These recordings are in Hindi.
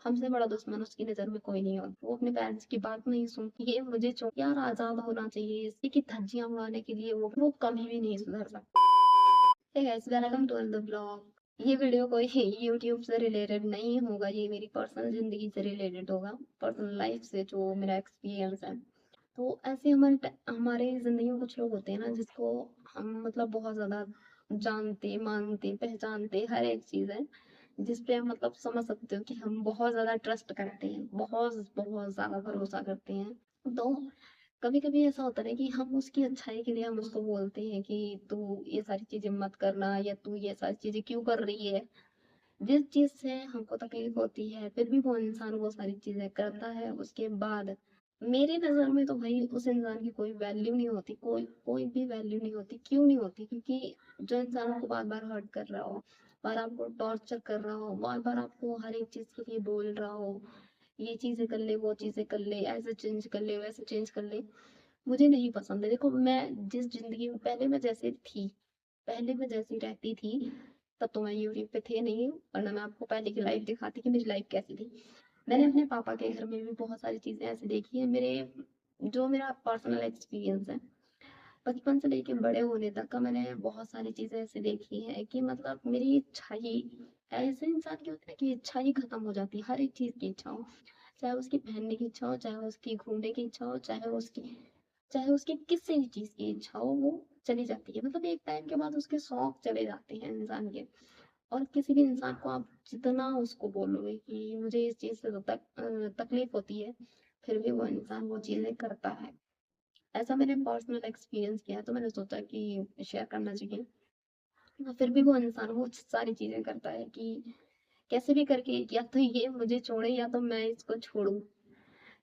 हमसे बड़ा दुश्मन उसकी नज़र में कोई नहीं होता। वो अपने पेरेंट्स की बात नहीं सुनती, ये मुझे यार आज़ाद होना चाहिए, इसी की धज्जियाँ उड़ाने के लिए वो कभी भी नहीं सुधर सकता। Hey guys, welcome to the blog. ये वीडियो कोई यूट्यूब से रिलेटेड नहीं होगा, ये मेरी पर्सनल ज़िंदगी से रिलेटेड होगा, पर्सनल लाइफ से जो मेरा एक्सपीरियंस है। तो ऐसे हमारे ज़िंदगी में कुछ लोग होते हैं ना, जिसको हम मतलब बहुत ज़्यादा जानते, मानते, पहचानते, हर एक चीज़ है, जिस पे हम मतलब समझ सकते हो कि हम बहुत ज़्यादा ट्रस्ट करते हैं, बहुत बहुत ज़्यादा भरोसा करते हैं। तो कभी कभी ऐसा होता है कि हम उसकी अच्छाई के लिए हम उसको बोलते हैं कि तू ये सारी चीजें मत करना, या तू ये सारी चीजें क्यों कर रही है। जिस चीज से हमको तकलीफ होती है फिर भी वो इंसान वो सारी चीजें करता है, उसके बाद मेरी नजर में तो भाई उस इंसान की कोई वैल्यू नहीं होती, कोई कोई भी वैल्यू नहीं होती। क्यों नहीं होती? क्योंकि जो इंसान आपको बार बार हर्ट कर रहा हो, बार आपको टॉर्चर कर रहा हो, बार बार आपको हर एक चीज के लिए बोल रहा हो, ये चीजें कर ले, वो चीजें कर ले, ऐसे चेंज कर ले, वैसे चेंज कर ले, मुझे नहीं पसंद है। देखो, मैं जिस जिंदगी में पहले मैं जैसे थी, पहले मैं जैसी रहती थी, तब तो मैं यूट्यूब पे थे नहीं, वरना मैं आपको पहले की लाइफ दिखाती कि मेरी लाइफ कैसी थी। मैंने अपने पापा के घर में भी बहुत सारी चीजें ऐसी देखी है। मेरा पर्सनल एक्सपीरियंस है, बचपन से लेके बड़े होने तक का, मैंने बहुत सारी चीजें ऐसी देखी है कि मतलब मेरी इच्छा ही, ऐसे इंसान की होती है कि इच्छा ही खत्म हो जाती है, हर एक चीज की इच्छा हो, चाहे उसकी पहनने की इच्छा हो, चाहे उसकी घूमने की इच्छा हो, चाहे उसकी किसी भी चीज की इच्छा हो, वो चली जाती है। मतलब एक टाइम के बाद उसके शौक चले जाते हैं इंसान के। और किसी भी इंसान को आप जितना उसको बोलोगे कि मुझे इस चीज से तो तकलीफ होती है, फिर भी वो इंसान वो चीजें करता है। ऐसा मैंने पर्सनल एक्सपीरियंस किया है, तो मैंने सोचा कि शेयर करना चाहिए। फिर भी वो इंसान वो सारी चीजें करता है कि कैसे भी करके या तो ये मुझे छोड़े या तो मैं इसको छोड़ूं।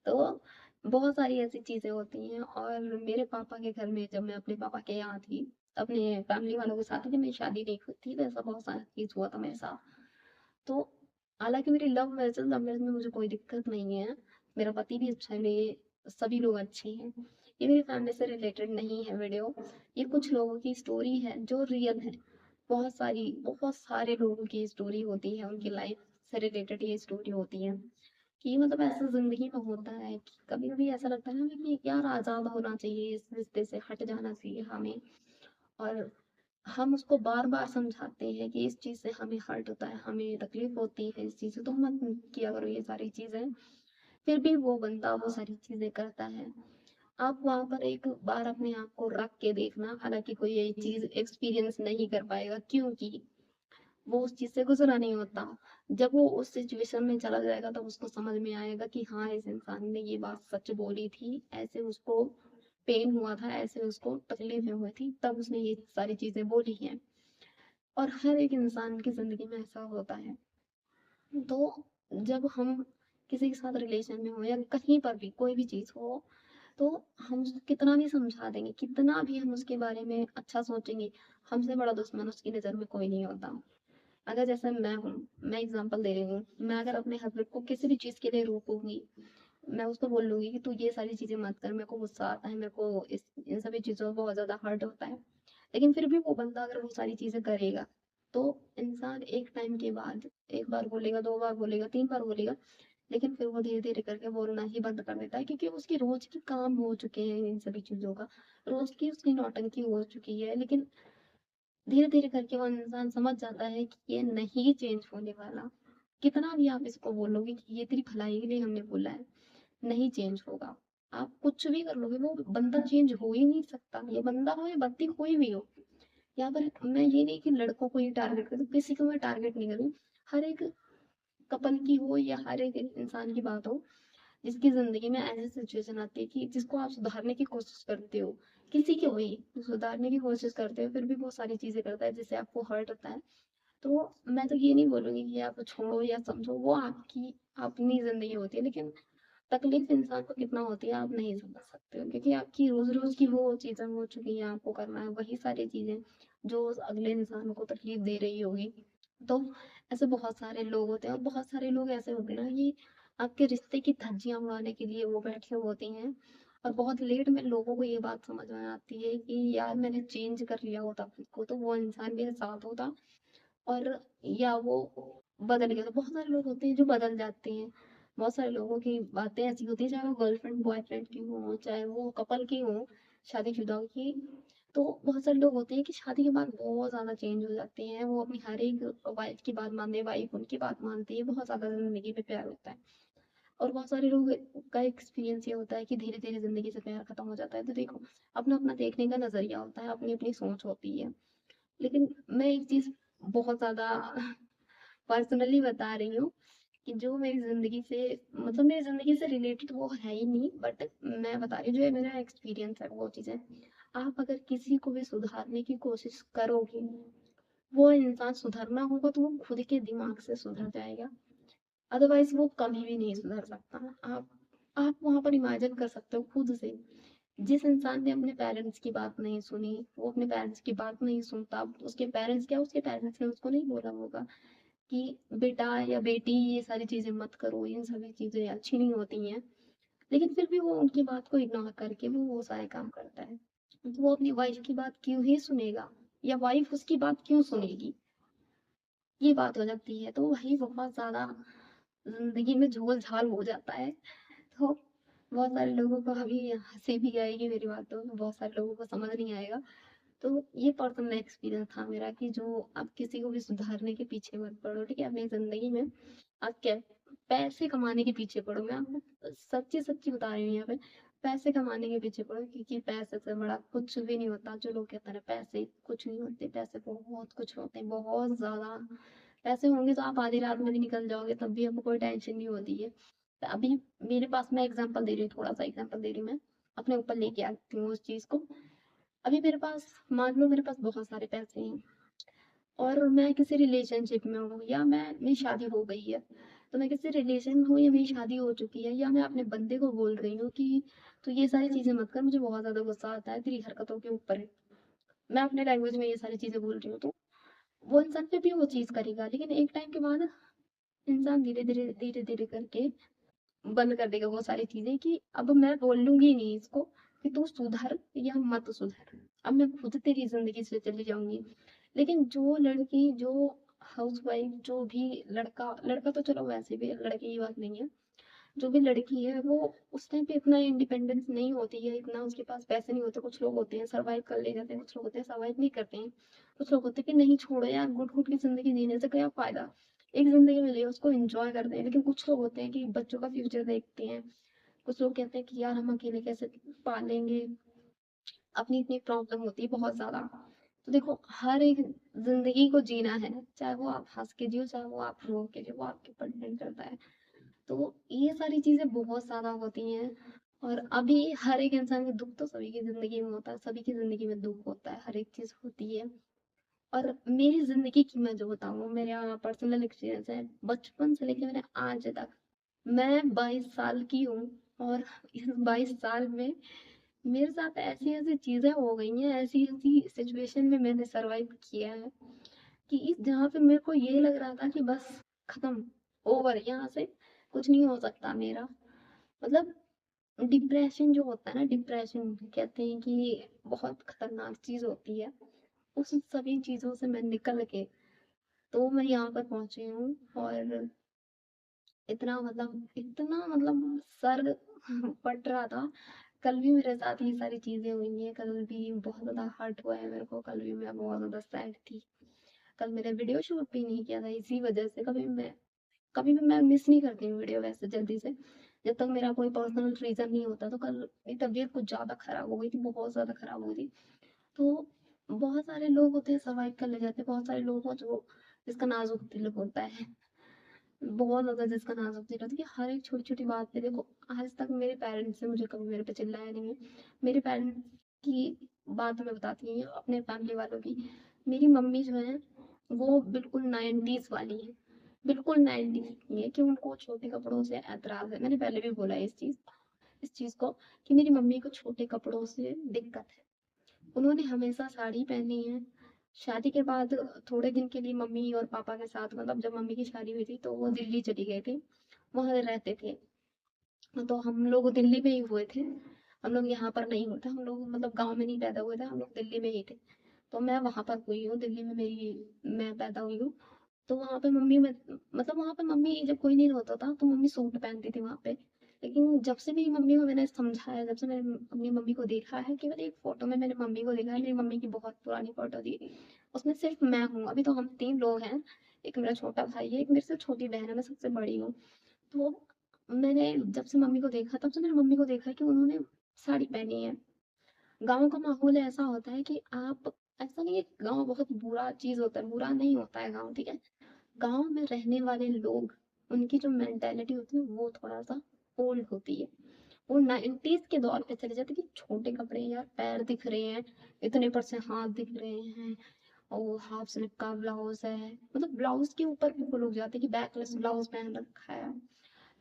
तो बहुत सारी ऐसी चीजें होती हैं। और मेरे पापा के घर में, जब मैं अपने पापा के यहाँ थी, अपने फैमिली वालों के साथ थी, जब मेरी शादी नहीं हुई थी, वैसा बहुत सारा चीज हुआ था मेरे साथ। तो हालांकि मेरी लव मैरिज में मुझे कोई दिक्कत नहीं है, मेरा पति भी अच्छा है, मेरे सभी लोग अच्छे हैं। ये मेरी फैमिली से रिलेटेड नहीं है वीडियो, ये कुछ लोगों की स्टोरी है जो रियल है। बहुत सारे लोगों की स्टोरी होती है, उनकी लाइफ से रिलेटेड ये स्टोरी होती है कि मतलब ऐसा जिंदगी में होता है कि कभी कभी ऐसा लगता है ना कि यार आजाद होना चाहिए, इस रिश्ते से हट जाना चाहिए हमें। और हम उसको बार बार समझाते हैं कि इस चीज से हमें हर्ट होता है, हमें तकलीफ होती है, इस चीज से तो मत किया करो ये सारी चीजें। फिर भी वो बंदा वो सारी चीजें करता है। आप वहां पर एक बार अपने आप को रख के देखना, हालांकि कोई ये चीज एक्सपीरियंस नहीं कर पाएगा, क्योंकि वो उस चीज से गुजरा नहीं होता। जब वो उस सिचुएशन में चला जाएगा तब उसको समझ में आएगा कि हाँ, इस इंसान ने ये बात सच बोली थी, ऐसे उसको पेन हुआ था, ऐसे उसको तकलीफें हुई थी, तब उसने ये सारी चीजें बोली हैं। और हर एक इंसान की जिंदगी में ऐसा होता है। तो जब हम किसी के साथ रिलेशन में हो या कहीं पर भी कोई भी चीज हो, तो हम उसको कितना भी समझा देंगे, कितना भी हम उसके बारे में अच्छा सोचेंगे, हमसे बड़ा दुश्मन उसकी नजर में कोई नहीं होता। अगर जैसे मैं हूँ, मैं एग्जांपल दे रही हूँ, मैं अगर अपने हस्बैंड को किसी भी चीज के लिए रोकूंगी, मैं उसको बोल लूंगी कि तू ये सारी चीजें मत कर, मेरे को गुस्सा आता है, मेरे को इन सभी चीजों में बहुत ज्यादा हर्ट होता है, लेकिन फिर भी वो बंदा अगर वो सारी चीजें करेगा, तो इंसान एक टाइम के बाद एक बार बोलेगा, दो बार बोलेगा, तीन बार बोलेगा, लेकिन फिर वो धीरे धीरे करके बोलना ही बंद कर देता है, क्योंकि उसकी रोज की काम हो चुके हैं इन सभी चीजों का, रोज की उसकी नौटंकी हो चुकी है। लेकिन धीरे धीरे करके वो इंसान समझ जाता है कि ये नहीं चेंज होने वाला। कितना भी आप इसको बोलोगे कि ये तेरी भलाई के लिए हमने बोला है, नहीं चेंज होगा। आप कुछ भी कर लोगे, वो बंदा चेंज हो ही नहीं सकता, ये बंदा हो या बत्ती कोई भी हो। यहाँ पर मैं ये नहीं कि लड़कों को ही टारगेट करूँ, किसी को मैं टारगेट नहीं करूँ, हर एक कपल की हो या हर एक इंसान की बात हो, जिसकी जिंदगी में ऐसी सिचुएशन आती है कि जिसको आप सुधारने की कोशिश करते हो, किसी की हुई सुधारने की कोशिश करते हो, फिर भी वो सारी चीजें करता है जिससे आपको हर्ट होता है। तो मैं तो ये नहीं बोलूंगी कि आप छोड़ो या समझो, वो आपकी अपनी जिंदगी होती है, लेकिन तकलीफ इंसान को कितना होती है आप नहीं समझ सकते हो, क्योंकि आपकी रोज रोज की वो चीजें हो चुकी हैं, आपको करना है वही सारी चीजें जो उस अगले इंसान को तकलीफ दे रही होगी। तो ऐसे बहुत सारे लोग होते हैं, और बहुत सारे लोग ऐसे होते हैं ना कि आपके रिश्ते की धज्जियां उड़ाने के लिए वो बैठे होते हैं। और बहुत लेट में लोगों को ये बात समझ में आती है कि यार मैंने चेंज कर लिया होता खुद को, तो वो इंसान मेरे साथ होता। और या वो बदल गया। तो बहुत सारे लोग होते हैं जो बदल जाते हैं। बहुत सारे लोगों की बातें ऐसी होती है, चाहे वो गर्लफ्रेंड बॉयफ्रेंड की हो, चाहे वो कपल की हो, शादीशुदा की। तो बहुत सारे लोग होते हैं कि शादी के बाद बहुत ज्यादा चेंज हो जाते हैं। वो अपनी हर एक वाइफ की बात मानते हैं, वाइफ उनकी बात मानती है, बहुत ज्यादा जिंदगी में प्यार होता है। और बहुत सारे लोग का एक्सपीरियंस ये होता है कि धीरे धीरे जिंदगी से प्यार खत्म हो जाता है। तो देखो, अपना अपना देखने का नजरिया होता है, अपनी अपनी सोच होती है। लेकिन मैं एक चीज बहुत ज्यादा पर्सनली बता रही हूँ कि जो मेरी जिंदगी से, मतलब मेरी जिंदगी से रिलेटेड वो है ही नहीं, बट मैं बता रही हूँ जो मेरा एक्सपीरियंस है वो चीजें। आप अगर किसी को भी सुधारने की कोशिश करोगे, वो इंसान सुधरना होगा तो वो खुद के दिमाग से सुधर जाएगा। अदरवाइज वो कभी भी नहीं सुधर सकता। आप वहां पर इमेजिन कर सकते हो खुद से, जिस इंसान ने अपने पेरेंट्स की बात नहीं सुनी, वो अपने पेरेंट्स की बात नहीं सुनता। उसके पेरेंट्स क्या, उसके पेरेंट्स ने उसको नहीं बोला होगा कि बेटा या बेटी ये सारी चीजें मत करो, ये सभी चीजें अच्छी नहीं होती हैं। लेकिन फिर भी वो उनकी बात को इग्नोर करके वो सारे काम करता है। तो वो अपनी वाइफ की बात क्यों ही सुनेगा, या वाइफ उसकी बात क्यों सुनेगी, ये बात हो जाती है। तो वही बहुत ज्यादा जिंदगी में झोल झाल हो जाता है। तो बहुत सारे लोगों को अभी हंसी भी आएगी मेरी बातों में, बहुत सारे लोगों को समझ नहीं आएगा। तो ये पर्सनल एक्सपीरियंस था मेरा कि जो आप किसी को भी सुधारने के पीछे मत पड़ो, ठीक है, अपनी जिंदगी में। आप क्या, पैसे कमाने के पीछे पड़ो। मैं आपको सच्ची सच्ची बता रही हूँ यहाँ पे, पैसे कमाने के पीछे पड़ो, क्योंकि पैसे से बड़ा कुछ भी नहीं होता। जो लोग कहते हैं ना पैसे कुछ नहीं होते, पैसे बहुत कुछ होते हैं, बहुत ज्यादा। पैसे होंगे तो आप आधी रात में भी निकल जाओगे, तब भी आपको कोई टेंशन नहीं होती है। तो अभी मेरे पास, मैं एग्जांपल दे रही हूँ, थोड़ा सा एग्जांपल दे रही हूँ, मैं अपने ऊपर लेके आती हूँ उस चीज को। अभी मेरे पास, मान लो मेरे पास बहुत सारे पैसे हैं, और मैं किसी रिलेशनशिप में हूँ, या मेरी शादी हो गई है। तो मैं किसी रिलेशन में हूँ, या मेरी शादी हो चुकी है, या मैं अपने बंदे को बोल रही हूँ कि तो ये सारी चीजें मत कर, मुझे बहुत ज्यादा गुस्सा आता है तेरी हरकतों के ऊपर। मैं अपने लैंग्वेज में ये सारी चीजें बोल रही हूँ, तो वो इंसान पे भी वो चीज करेगा। लेकिन एक टाइम के बाद इंसान धीरे धीरे धीरे धीरे करके बंद कर देगा वो सारी चीजें, कि अब मैं बोलूंगी नहीं इसको कि तू सुधर या मत सुधर, अब मैं खुद तेरी जिंदगी से चली जाऊंगी। लेकिन जो लड़की, जो हाउस वाइफ, जो भी लड़का, लड़का तो चलो वैसे भी, लड़के की बात नहीं है, जो भी लड़की है वो उस टाइम पे इतना इंडिपेंडेंस नहीं होती है, इतना उसके पास पैसे नहीं होते। कुछ लोग होते हैं सर्वाइव कर ले जाते हैं, कुछ लोग होते हैं सर्वाइव नहीं करते हैं। कुछ लोग होते हैं कि नहीं छोड़ो यार, घुट घुट की जिंदगी जीने से क्या फायदा, एक जिंदगी मिली है उसको एंजॉय करते हैं। लेकिन कुछ लोग होते हैं कि बच्चों का फ्यूचर देखते हैं। कुछ लोग कहते हैं कि यार हम अकेले कैसे पालेंगे, अपनी इतनी प्रॉब्लम होती है बहुत ज्यादा। तो देखो, हर एक जिंदगी को जीना है, चाहे वो आप हंस के जियो, चाहे वो आप रो के जियो, वो आपके ऊपर डिपेंड करता है। तो ये सारी चीजें बहुत ज्यादा होती हैं। और अभी हर एक इंसान के दुख तो सभी की जिंदगी में होता है, सभी की जिंदगी में दुख होता है, हर एक चीज होती है। और मेरी जिंदगी की मैं जो बताऊँ, मेरा पर्सनल एक्सपीरियंस है बचपन से लेकर मैंने आज तक। मैं 22 साल की हूँ, और इस 22 साल में मेरे साथ ऐसी ऐसी चीजें हो गई हैं, ऐसी ऐसी सिचुएशन में मैंने सरवाइव किया है कि इस जहाँ पे मेरे को ये लग रहा था कि बस खत्म, ओवर, यहाँ से कुछ नहीं हो सकता मेरा। मतलब डिप्रेशन जो होता है ना, डिप्रेशन कहते हैं कि बहुत खतरनाक चीज होती है। उस सभी चीजों से मैं निकल के तो मैं यहाँ पर पहुंची हूँ। और इतना मतलब सर फट रहा था। कल भी मेरे साथ ये सारी चीजें हुई हैं, कल भी बहुत ज्यादा हर्ट हुआ है मेरे को, कल भी मैं बहुत ज्यादा सैड थी। कल मैंने वीडियो शूट भी नहीं किया था इसी वजह से। कभी भी मैं मिस नहीं करती हूँ वीडियो वैसे जल्दी से, जब तक मेरा कोई पर्सनल रीजन नहीं होता। तो कल मेरी तबीयत कुछ ज्यादा खराब हो गई थी, बहुत ज्यादा खराब हो गई थी। तो बहुत सारे लोग होते हैं सर्वाइव कर ले जाते हैं, बहुत सारे लोग हो जो, जिसका नाजुक दिल होता है, बहुत ज्यादा जिसका नाजुक दिल होता है, कि हर एक छोटी छोटी बात पे देखो। आज तक मेरे पेरेंट्स ने मुझे कभी मेरे पे चिल्लाया नहीं है। मेरे पेरेंट्स की बात मैं बताती हूँ, अपने फैमिली वालों की। मेरी मम्मी जो है वो बिल्कुल 90s वाली है, बिल्कुल 90s की है, कि उनको छोटे कपड़ों से ऐतराज है। मैंने पहले भी बोला है इस चीज को, कि मेरी मम्मी को छोटे कपड़ों से दिक्कत है। उन्होंने हमेशा साड़ी पहनी है। शादी के बाद थोड़े दिन के लिए मम्मी और पापा के साथ, मतलब जब मम्मी की शादी हुई थी तो वो दिल्ली चली गए थे, वहां रहते थे। तो हम लोग दिल्ली में ही हुए थे, हम लोग यहाँ पर नहीं हुए थे। हम लोग मतलब गांव में नहीं पैदा हुए थे, हम लोग दिल्ली में ही थे। तो मैं वहां पर हुई हूँ, दिल्ली में मैं पैदा हुई हूँ। तो वहाँ पे मम्मी में मतलब वहाँ पे मम्मी जब कोई नहीं होता था तो मम्मी सूट पहनती थी वहाँ पे। लेकिन जब से मेरी मम्मी को मैंने समझाया, जब से मैंने अपनी मम्मी को देखा है कि मैंने एक फ़ोटो में मैंने मम्मी को देखा है, मेरी मम्मी की बहुत पुरानी फ़ोटो थी। उसमें सिर्फ़ मैं हूँ, अभी तो हम 3 लोग हैं। एक मेरा छोटा भाई है, एक मेरे से छोटी बहन है, मैं सबसे बड़ी हूँ। तो मैंने जब से मम्मी को देखा, तब से मैंने मम्मी को देखा है कि उन्होंने साड़ी पहनी है। गाँव का माहौल ऐसा होता है कि आप ऐसा नहीं है गाँव बहुत बुरा चीज़ होता है, बुरा नहीं होता है गाँव, ठीक है? गाँव में रहने वाले लोग, उनकी जो मेंटालिटी होती है वो थोड़ा-सा ओल्ड होती है। वो 90s के दौर पे चले जाते हैं कि छोटे कपड़े यार, पैर दिख रहे हैं, इतने पर से हाथ दिख रहे हैं और वो हाफ स्लीव का ब्लाउज़ है। मतलब ब्लाउज़ के ऊपर भी वो लोग जाते हैं कि बैकलेस ब्लाउज़ पहन रखा है।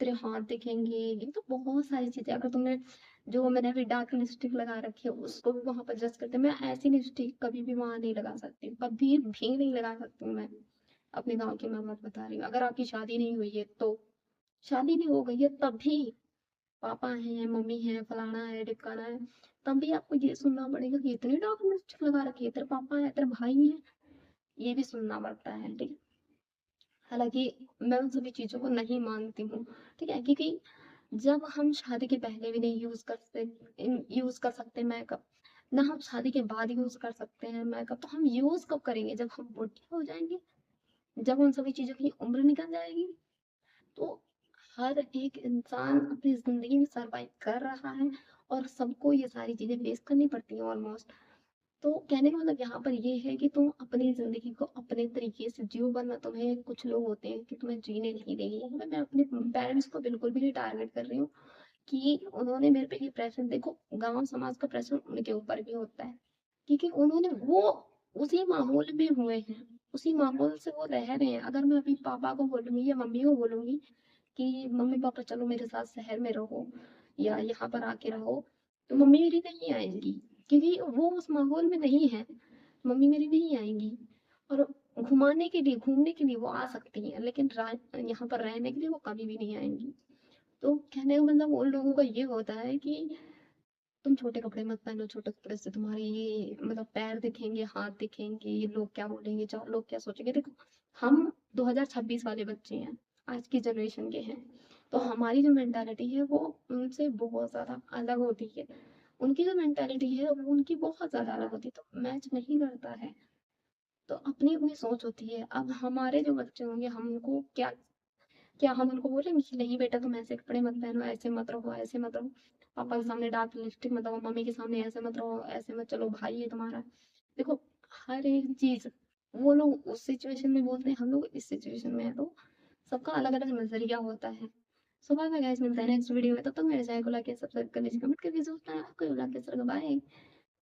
तेरे हाथ दिखेंगे, ये तो बहुत सारी चीज़ें। अगर तुमने जो मैंने अभी डार्क लिपस्टिक लगा रखी है उसको भी वहाँ पर जज करते हैं। मैं ऐसी लिपस्टिक कभी भी वहाँ नहीं लगा सकती, कभी भी नहीं लगा सकती हूँ मैं। अपने गाँव की मैं बात बता रही हूँ। अगर आपकी शादी नहीं हुई है तो, शादी नहीं हो गई है तब भी पापा हैं, मम्मी है, फलाना है, ढिमकाना है, तब भी आपको ये सुनना पड़ेगा कि इतनी डार्क लिपस्टिक लगा रखी है, तेरे पापा है, तेरे भाई है, ये भी सुनना पड़ता है, ठीक है। हालांकि मैं उन सभी चीजों को नहीं मानती हूँ, ठीक है, क्योंकि जब हम शादी के पहले भी नहीं यूज कर सकते मेकअप, ना हम शादी के बाद यूज कर सकते हैं मेकअप, तो हम यूज कब करेंगे? जब हम बुढ़े हो जाएंगे, जब उन सभी चीजों की उम्र निकल जाएगी। तो हर एक इंसान अपनी जिंदगी में सरवाइव कर रहा है और सबको ये सारी चीजें फेस करनी पड़ती हैं ऑलमोस्ट। तो कहने का मतलब यहाँ पर ये है कि तुम अपनी जिंदगी को अपने तरीके से जियो, वरना तुम्हें कुछ लोग होते हैं कि तुम्हें जीने नहीं देंगे। यहाँ पे मैं अपने पेरेंट्स को बिल्कुल भी नहीं टारगेट कर रही हूँ कि उन्होंने मेरे पे ये प्रेशर, देखो गांव समाज का प्रेशर उनके ऊपर भी होता है, क्योंकि उन्होंने वो उसी माहौल में हुए हैं, उसी माहौल से वो रह रहे हैं। अगर मैं अभी पापा को बोलूंगी या मम्मी को बोलूंगी कि मम्मी पापा चलो मेरे साथ शहर में रहो या यहाँ पर आके रहो, तो मम्मी मेरी नहीं आएंगी, क्योंकि वो उस माहौल में नहीं है। मम्मी मेरी नहीं आएंगी। और घुमाने के लिए, घूमने के लिए वो आ सकती हैं, लेकिन यहाँ पर रहने के लिए वो कभी भी नहीं आएंगी। तो कहने का मतलब उन लोगों का ये होता है कि तुम छोटे कपड़े मत पहनो, छोटे कपड़े से तुम्हारे ये मतलब पैर दिखेंगे, हाथ दिखेंगे, ये लोग क्या बोलेंगे, चार लोग क्या सोचेंगे। देखो हम 2026 वाले बच्चे हैं, आज की जनरेशन के हैं, तो हमारी जो मेंटालिटी है वो उनसे बहुत ज्यादा अलग होती है। उनकी जो मेंटालिटी है वो उनकी बहुत ज्यादा अलग होती है, तो मैच नहीं करता है। तो अपनी अपनी सोच होती है। अब हमारे जो बच्चे होंगे, हमको क्या, क्या हम उनको बोलेंगे कि नहीं बेटा तुम ऐसे कपड़े मत पहनो, ऐसे मत रहो, ऐसे मत रहो, पापा के सामने डार्क लिपस्टिक मत लगाओ, मम्मी के सामने ऐसे मत रहो, ऐसे मत चलो, भाई है तुम्हारा। देखो हर एक चीज वो लोग उस सिचुएशन में बोलते हैं, हम लोग इस सिचुएशन में है, तो सबका अलग अलग नजरिया होता है। सो बाय बाय गाइस, मिलते हैं नेक्स्ट वीडियो में। तब तक मेरे चैनल को लाइक सब्सक्राइब करने से कमेंट करके जरूर आपको लाइक बाय।